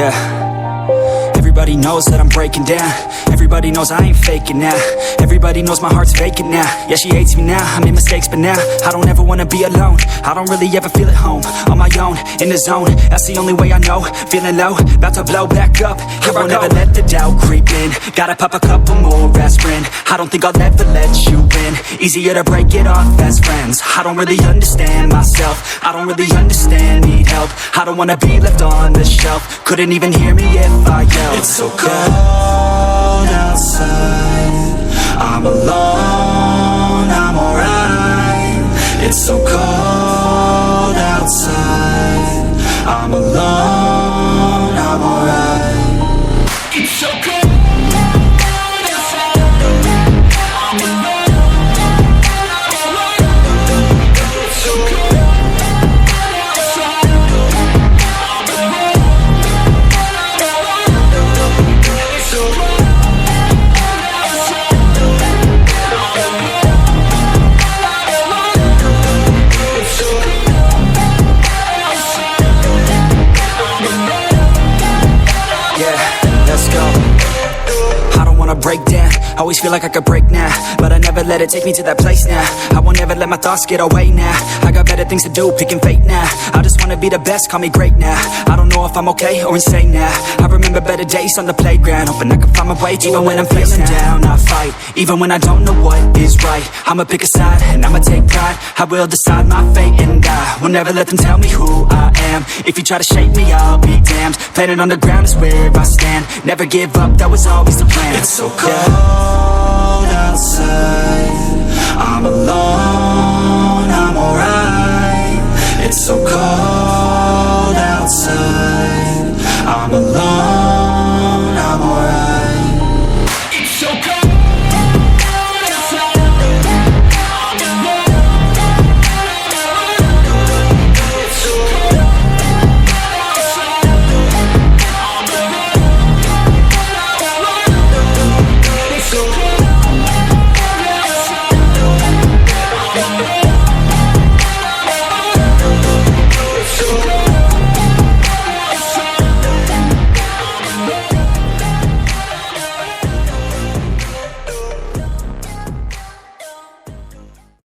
Yeah. Everybody knows that I'm breaking down. Everybody knows I ain't faking now. Everybody knows my heart's vacant now. Yeah, she hates me now, I made mistakes, but now I don't ever wanna be alone. I don't really ever feel at home. On my own, in the zone, that's the only way I know. Feeling low, about to blow back up. Here I won't ever let the doubt creep in. Gotta pop a couple more aspirin. I don't think I'll ever let you in. Easier to break it off as friends. I don't really understand myself. I don't really understand, need help. I don't wanna be left on the shelf. Couldn't even hear me if I yelled. It's so cold outside, I'm alone, I'm alright. It's so cold outside, I'm alone, I'm alright. It's so cold. Break down, always feel like I could break now, but I never let it take me to that place now. I won't ever let my thoughts get away now. I got better things to do, picking fate now. I just wanna be the best, call me great now. I don't know if I'm okay or insane now. I remember better days on the playground, hoping I can find my way even when I'm feeling down. I fight, even when I don't know what is right. I'ma pick a side, and I'ma take pride. I will decide my fate and I will never let them tell me who I am. If you try to shake me, I'll be damned. Planet on the ground is where I stand. Never give up, that was always the plan. It's so cold outside, I'm alone, I'm alright.